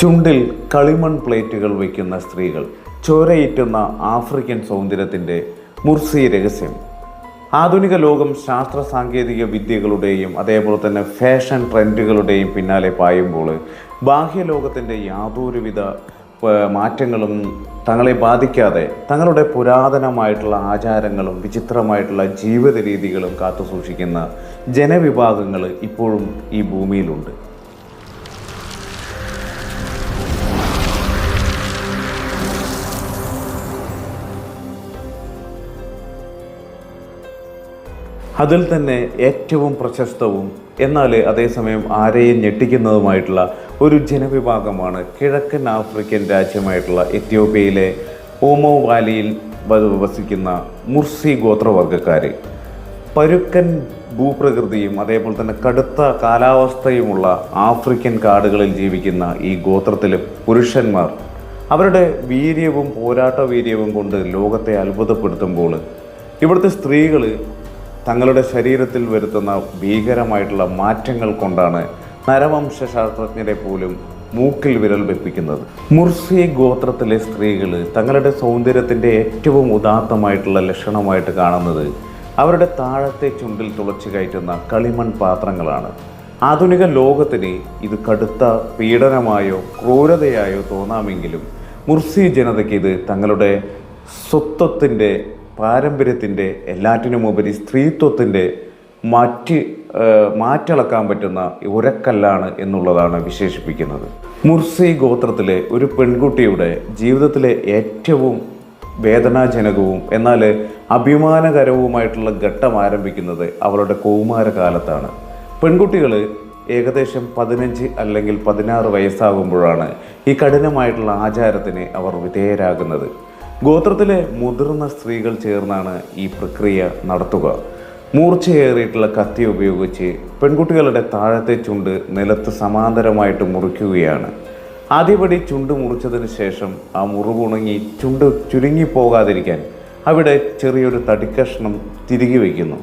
ചുണ്ടിൽ കളിമൺ പ്ലേറ്റുകൾ വയ്ക്കുന്ന സ്ത്രീകൾ, ചോരയിറ്റുന്ന ആഫ്രിക്കൻ സൗന്ദര്യത്തിൻ്റെ മുർസി രഹസ്യം. ആധുനിക ലോകം ശാസ്ത്ര സാങ്കേതിക വിദ്യകളുടെയും അതേപോലെ തന്നെ ഫാഷൻ ട്രെൻഡുകളുടെയും പിന്നാലെ പായുമ്പോൾ ബാഹ്യലോകത്തിൻ്റെ യാതൊരുവിധ മാറ്റങ്ങളും തങ്ങളെ ബാധിക്കാതെ തങ്ങളുടെ പുരാതനമായിട്ടുള്ള ആചാരങ്ങളും വിചിത്രമായിട്ടുള്ള ജീവിത രീതികളും കാത്തുസൂക്ഷിക്കുന്ന ജനവിഭാഗങ്ങൾ ഇപ്പോഴും ഈ ഭൂമിയിലുണ്ട്. അതിൽ തന്നെ ഏറ്റവും പ്രശസ്തവും എന്നാൽ അതേസമയം ആരെയും ഞെട്ടിക്കുന്നതുമായിട്ടുള്ള ഒരു ജനവിഭാഗമാണ് കിഴക്കൻ ആഫ്രിക്കൻ രാജ്യമായിട്ടുള്ള എത്യോപ്യയിലെ ഓമോ വാലിയിൽ വസിക്കുന്ന മുർസി ഗോത്രവർഗ്ഗക്കാർ. പരുക്കൻ ഭൂപ്രകൃതിയും അതേപോലെ തന്നെ കടുത്ത കാലാവസ്ഥയുമുള്ള ആഫ്രിക്കൻ കാടുകളിൽ ജീവിക്കുന്ന ഈ ഗോത്രത്തിലെ പുരുഷന്മാർ അവരുടെ വീര്യവും പോരാട്ട വീര്യവും കൊണ്ട് ലോകത്തെ അത്ഭുതപ്പെടുത്തുമ്പോൾ ഇവിടുത്തെ സ്ത്രീകൾ തങ്ങളുടെ ശരീരത്തിൽ വരുത്തുന്ന ഭീകരമായിട്ടുള്ള മാറ്റങ്ങൾ കൊണ്ടാണ് നരവംശാസ്ത്രജ്ഞരെ പോലും മൂക്കിൽ വിരൽ വെപ്പിക്കുന്നത്. മുർസി ഗോത്രത്തിലെ സ്ത്രീകൾ തങ്ങളുടെ സൗന്ദര്യത്തിൻ്റെ ഏറ്റവും ഉദാത്തമായിട്ടുള്ള ലക്ഷണമായിട്ട് കാണുന്നത് അവരുടെ താഴത്തെ ചുണ്ടിൽ തുളച്ചു കയറ്റുന്ന കളിമൺ പാത്രങ്ങളാണ്. ആധുനിക ലോകത്തിന് ഇത് കടുത്ത പീഡനമായോ ക്രൂരതയായോ തോന്നാമെങ്കിലും മുർസി ജനതയ്ക്ക് ഇത് തങ്ങളുടെ സ്വത്വത്തിൻ്റെ, പാരമ്പര്യത്തിൻ്റെ, എല്ലാറ്റിനുമുപരി സ്ത്രീത്വത്തിൻ്റെ മാറ്റളക്കാൻ പറ്റുന്ന ഉരക്കല്ലാണ് എന്നുള്ളതാണ് വിശേഷിപ്പിക്കുന്നത്. മുർസി ഗോത്രത്തിലെ ഒരു പെൺകുട്ടിയുടെ ജീവിതത്തിലെ ഏറ്റവും വേദനാജനകവും എന്നാൽ അഭിമാനകരവുമായിട്ടുള്ള ഘട്ടം ആരംഭിക്കുന്നത് അവളുടെ കൗമാരകാലത്താണ്. പെൺകുട്ടികൾ ഏകദേശം 15 അല്ലെങ്കിൽ 16 വയസ്സാകുമ്പോഴാണ് ഈ കഠിനമായിട്ടുള്ള ആചാരത്തിന് അവർ വിധേയരാകുന്നത്. ഗോത്രത്തിലെ മുതിർന്ന സ്ത്രീകൾ ചേർന്നാണ് ഈ പ്രക്രിയ നടത്തുക. മൂർച്ചയേറിയിട്ടുള്ള കത്തി ഉപയോഗിച്ച് പെൺകുട്ടികളുടെ താഴത്തെ ചുണ്ട് നിലത്ത് സമാന്തരമായിട്ട് മുറിക്കുകയാണ്. ആദ്യപടി ചുണ്ട് മുറിച്ചതിന് ശേഷം ആ മുറിവുണങ്ങി ചുണ്ട് ചുരുങ്ങിപ്പോകാതിരിക്കാൻ അവിടെ ചെറിയൊരു തടിക്കഷ്ണം തിരികെ വയ്ക്കുന്നു.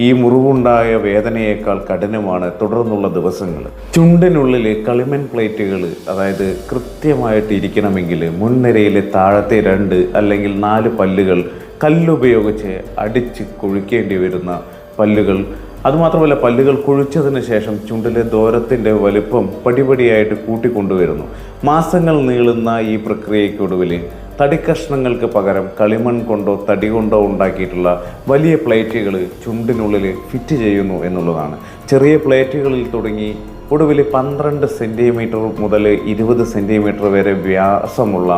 ഈ മുറിവുണ്ടായ വേദനയേക്കാൾ കഠിനമാണ് തുടർന്നുള്ള ദിവസങ്ങൾ. ചുണ്ടിനുള്ളിൽ കളിമൺ പ്ലേറ്റുകൾ അതായത് കൃത്യമായിട്ട് ഇരിക്കണമെങ്കിൽ മുൻനിരയിലെ താഴത്തെ 2 അല്ലെങ്കിൽ 4 പല്ലുകൾ കല്ലുപയോഗിച്ച് അടിച്ച് കുഴിക്കേണ്ടി വരുന്ന പല്ലുകൾ. അതുമാത്രമല്ല, പല്ലുകൾ കുഴിച്ചതിന് ശേഷം ചുണ്ടിലെ ദൂരത്തിൻ്റെ വലിപ്പം പടിപടിയായിട്ട് കൂട്ടിക്കൊണ്ടുവരുന്നു. മാസങ്ങൾ നീളുന്ന ഈ പ്രക്രിയയ്ക്കൊടുവിൽ തടിക്കഷ്ണങ്ങൾക്ക് പകരം കളിമൺ കൊണ്ടോ തടി കൊണ്ടോ ഉണ്ടാക്കിയിട്ടുള്ള വലിയ പ്ലേറ്റുകൾ ചുണ്ടിനുള്ളിൽ ഫിറ്റ് ചെയ്യുന്നു എന്നുള്ളതാണ്. ചെറിയ പ്ലേറ്റുകളിൽ തുടങ്ങി ഒടുവിൽ 12 സെൻറ്റിമീറ്റർ മുതൽ 20 സെൻറ്റിമീറ്റർ വരെ വ്യാസമുള്ള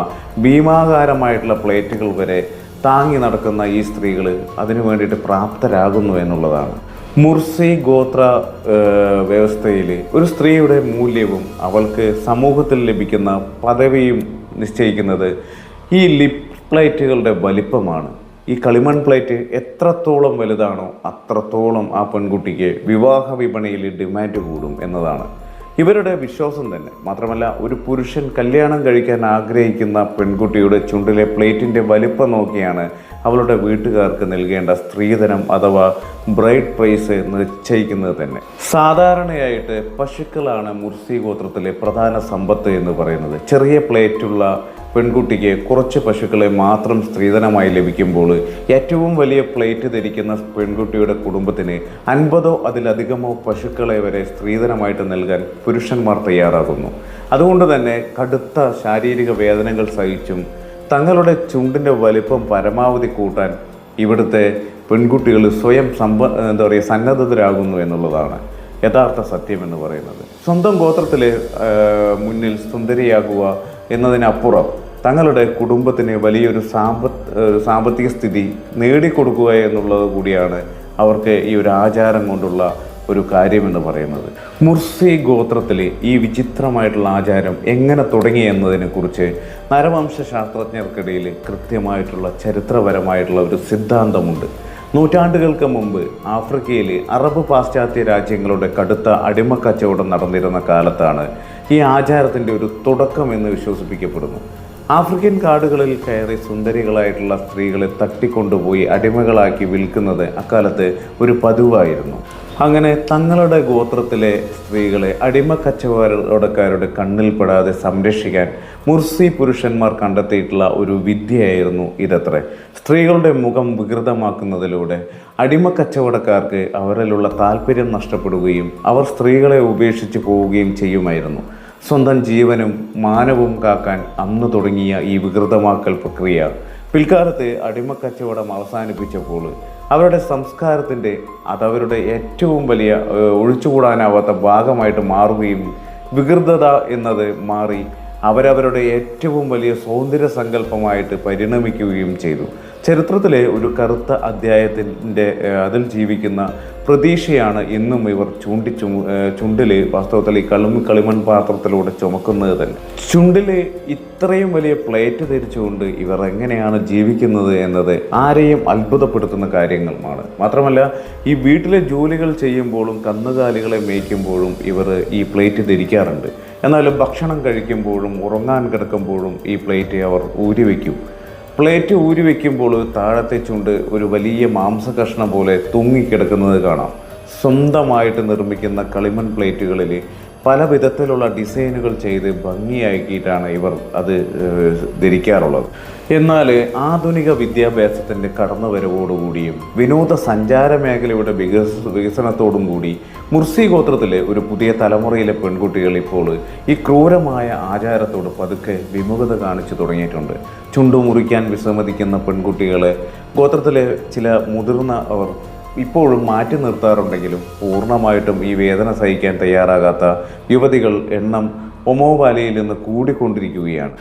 ഭീമാകാരമായിട്ടുള്ള പ്ലേറ്റുകൾ വരെ താങ്ങി നടക്കുന്ന ഈ സ്ത്രീകൾ അതിനു വേണ്ടിയിട്ട് പ്രാപ്തരാകുന്നു എന്നുള്ളതാണ്. മുർസി ഗോത്ര വ്യവസ്ഥയിൽ ഒരു സ്ത്രീയുടെ മൂല്യവും അവൾക്ക് സമൂഹത്തിൽ ലഭിക്കുന്ന പദവിയും നിശ്ചയിക്കുന്നത് ഈ ലിപ് പ്ലേറ്റുകളുടെ വലിപ്പമാണ്. ഈ കളിമൺ പ്ലേറ്റ് എത്രത്തോളം വലുതാണോ അത്രത്തോളം ആ പെൺകുട്ടിക്ക് വിവാഹ വിപണിയിൽ ഡിമാൻഡ് കൂടും എന്നതാണ് ഇവരുടെ വിശ്വാസം തന്നെ. മാത്രമല്ല, ഒരു പുരുഷൻ കല്യാണം കഴിക്കാൻ ആഗ്രഹിക്കുന്ന പെൺകുട്ടിയുടെ ചുണ്ടിലെ പ്ലേറ്റിൻ്റെ വലിപ്പം നോക്കിയാണ് അവളുടെ വീട്ടുകാർക്ക് നൽകേണ്ട സ്ത്രീധനം അഥവാ ബ്രൈഡ് പ്രൈസ് നിശ്ചയിക്കുന്നത് തന്നെ. സാധാരണയായിട്ട് പശുക്കളാണ് മുർസി ഗോത്രത്തിലെ പ്രധാന സമ്പത്ത് എന്ന് പറയുന്നത്. ചെറിയ പ്ലേറ്റുള്ള പെൺകുട്ടിക്ക് കുറച്ച് പശുക്കളെ മാത്രം സ്ത്രീധനമായി ലഭിക്കുമ്പോൾ ഏറ്റവും വലിയ പ്ലേറ്റ് ധരിക്കുന്ന പെൺകുട്ടിയുടെ കുടുംബത്തിന് 50ഓ അതിലധികമോ പശുക്കളെ വരെ സ്ത്രീധനമായിട്ട് നൽകാൻ പുരുഷന്മാർ തയ്യാറാകുന്നു. അതുകൊണ്ട് തന്നെ കടുത്ത ശാരീരിക വേദനകൾ സഹിച്ചും തങ്ങളുടെ ചുണ്ടിൻ്റെ വലിപ്പം പരമാവധി കൂട്ടാൻ ഇവിടുത്തെ പെൺകുട്ടികൾ സ്വയം സന്നദ്ധരാകുന്നു എന്നുള്ളതാണ് യഥാർത്ഥ സത്യം എന്ന് പറയുന്നത്. സ്വന്തം ഗോത്രത്തിലെ മുന്നിൽ സുന്ദരിയാകുക എന്നതിനപ്പുറം തങ്ങളുടെ കുടുംബത്തിന് വലിയൊരു സാമ്പത്തിക സ്ഥിതി നേടിക്കൊടുക്കുക എന്നുള്ളത് കൂടിയാണ് അവർക്ക് ഈ ഒരു ആചാരം കൊണ്ടുള്ള ഒരു കാര്യമെന്ന് പറയുന്നത്. മുർസി ഗോത്രത്തിൽ ഈ വിചിത്രമായിട്ടുള്ള ആചാരം എങ്ങനെ തുടങ്ങി എന്നതിനെക്കുറിച്ച് നരവംശാസ്ത്രജ്ഞർക്കിടയിൽ കൃത്യമായിട്ടുള്ള ചരിത്രപരമായിട്ടുള്ള ഒരു സിദ്ധാന്തമുണ്ട്. നൂറ്റാണ്ടുകൾക്ക് മുമ്പ് ആഫ്രിക്കയിൽ അറബ് പാശ്ചാത്യ രാജ്യങ്ങളുടെ കടുത്ത അടിമക്കച്ചവടം നടന്നിരുന്ന കാലത്താണ് ഈ ആചാരത്തിൻ്റെ ഒരു തുടക്കം എന്ന് വിശ്വസിപ്പിക്കപ്പെടുന്നു. ആഫ്രിക്കൻ കാടുകളിൽ കയറി സുന്ദരികളായിട്ടുള്ള സ്ത്രീകളെ തട്ടിക്കൊണ്ടുപോയി അടിമകളാക്കി വിൽക്കുന്നത് അക്കാലത്ത് ഒരു പതിവായിരുന്നു. അങ്ങനെ തങ്ങളുടെ ഗോത്രത്തിലെ സ്ത്രീകളെ അടിമക്കച്ചവടക്കാരുടെ കണ്ണിൽപ്പെടാതെ സംരക്ഷിക്കാൻ മുർസി പുരുഷന്മാർ കണ്ടെത്തിയിട്ടുള്ള ഒരു വിദ്യയായിരുന്നു ഇതത്രേ. സ്ത്രീകളുടെ മുഖം വികൃതമാക്കുന്നതിലൂടെ അടിമക്കച്ചവടക്കാർക്ക് അവരിലുള്ള താല്പര്യം നഷ്ടപ്പെടുകയും അവർ സ്ത്രീകളെ ഉപേക്ഷിച്ച് പോവുകയും ചെയ്യുമായിരുന്നു. സ്വന്തം ജീവനും മാനവും കാക്കാൻ അന്ന് തുടങ്ങിയ ഈ വികൃതമാക്കൽ പ്രക്രിയ പിൽക്കാലത്ത് അടിമക്കച്ചവടം അവസാനിപ്പിച്ചപ്പോൾ അവരുടെ സംസ്കാരത്തിൻ്റെ അതവരുടെ ഏറ്റവും വലിയ ഒഴിച്ചുകൂടാനാവാത്ത ഭാഗമായിട്ട് മാറുകയും വികൃതത എന്നത് മാറി അവരവരുടെ ഏറ്റവും വലിയ സൗന്ദര്യ സങ്കല്പമായിട്ട് പരിണമിക്കുകയും ചെയ്തു. ചരിത്രത്തിലെ ഒരു കറുത്ത അധ്യായത്തിൻ്റെ അതിൽ ജീവിക്കുന്ന പ്രതീക്ഷയാണ് ഇന്നും ഇവർ ചുണ്ടിൽ വാസ്തവത്തിൽ ഈ കളിമൺ പാത്രത്തിലൂടെ ചുമക്കുന്നത് തന്നെ. ചുണ്ടിൽ ഇത്രയും വലിയ പ്ലേറ്റ് ധരിച്ചുകൊണ്ട് ഇവർ എങ്ങനെയാണ് ജീവിക്കുന്നത് എന്നത് ആരെയും അത്ഭുതപ്പെടുത്തുന്ന കാര്യങ്ങളുമാണ്. മാത്രമല്ല ഈ വീട്ടിലെ ജോലികൾ ചെയ്യുമ്പോഴും കന്നുകാലികളെ മേയ്ക്കുമ്പോഴും ഇവർ ഈ പ്ലേറ്റ് ധരിക്കാറുണ്ട്. എന്നാലും ഭക്ഷണം കഴിക്കുമ്പോഴും ഉറങ്ങാൻ കിടക്കുമ്പോഴും ഈ പ്ലേറ്റ് അവർ ഊരി വയ്ക്കും. പ്ലേറ്റ് ഊരി വയ്ക്കുമ്പോൾ താഴത്തെ ചുണ്ട് ഒരു വലിയ മാംസകഷ്ണം പോലെ തൂങ്ങിക്കിടക്കുന്നത് കാണാം. സ്വന്തമായിട്ട് നിർമ്മിക്കുന്ന കളിമൺ പ്ലേറ്റുകളിൽ പല വിധത്തിലുള്ള ഡിസൈനുകൾ ചെയ്ത് ഭംഗിയാക്കിയിട്ടാണ് ഇവർ അത് ധരിക്കാറുള്ളത്. എന്നാൽ ആധുനിക വിദ്യാഭ്യാസത്തിൻ്റെ കടന്നുവരവോടുകൂടിയും വിനോദസഞ്ചാര മേഖലയുടെ വികസനത്തോടും കൂടി മുർസി ഗോത്രത്തിലെ ഒരു പുതിയ തലമുറയിലെ പെൺകുട്ടികൾ ഇപ്പോൾ ഈ ക്രൂരമായ ആചാരത്തോട് പതുക്കെ വിമുഖത കാണിച്ചു തുടങ്ങിയിട്ടുണ്ട്. ചുണ്ടു മുറിക്കാൻ വിസമ്മതിക്കുന്ന പെൺകുട്ടികളെ ഗോത്രത്തിലെ ചില മുതിർന്ന അവർ ഇപ്പോഴും മാറ്റി നിർത്താറുണ്ടെങ്കിലും പൂർണ്ണമായിട്ടും ഈ വേദന സഹിക്കാൻ തയ്യാറാകാത്ത യുവതികൾ എണ്ണം ഒമോ വാലിയിൽ നിന്ന് കൂടിക്കൊണ്ടിരിക്കുകയാണ്.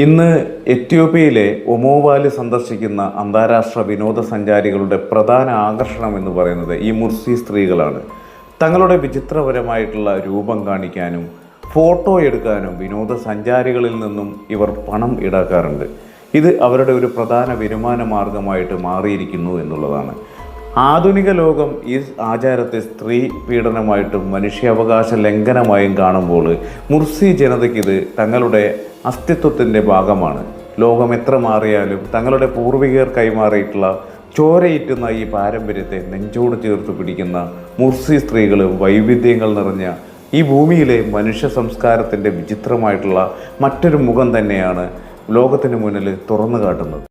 ഇന്ന് എത്യോപ്യയിലെ ഒമോ വാലി സന്ദർശിക്കുന്ന അന്താരാഷ്ട്ര വിനോദസഞ്ചാരികളുടെ പ്രധാന ആകർഷണം എന്ന് പറയുന്നത് ഈ മുർസി സ്ത്രീകളാണ്. തങ്ങളുടെ വിചിത്രപരമായിട്ടുള്ള രൂപം കാണിക്കാനും ഫോട്ടോ എടുക്കാനും വിനോദസഞ്ചാരികളിൽ നിന്നും ഇവർ പണം ഈടാക്കാറുണ്ട്. ഇത് അവരുടെ ഒരു പ്രധാന വരുമാന മാർഗമായിട്ട് മാറിയിരിക്കുന്നു എന്നുള്ളതാണ്. ആധുനിക ലോകം ഈ ആചാരത്തെ സ്ത്രീ പീഡനമായിട്ടും മനുഷ്യാവകാശ ലംഘനമായും കാണുമ്പോൾ മുർസി ജനതയ്ക്കിത് തങ്ങളുടെ അസ്തിത്വത്തിൻ്റെ ഭാഗമാണ്. ലോകം എത്ര മാറിയാലും തങ്ങളുടെ പൂർവികർ കൈമാറിയിട്ടുള്ള ചോരയിറ്റുന്ന ഈ പാരമ്പര്യത്തെ നെഞ്ചോട് ചേർത്ത് പിടിക്കുന്ന മുർസി സ്ത്രീകൾ വൈവിധ്യങ്ങൾ നിറഞ്ഞ ഈ ഭൂമിയിലെ മനുഷ്യ സംസ്കാരത്തിൻ്റെ വിചിത്രമായിട്ടുള്ള മറ്റൊരു മുഖം തന്നെയാണ് ലോകത്തിന് മുന്നിൽ തുറന്നു കാട്ടുന്നത്.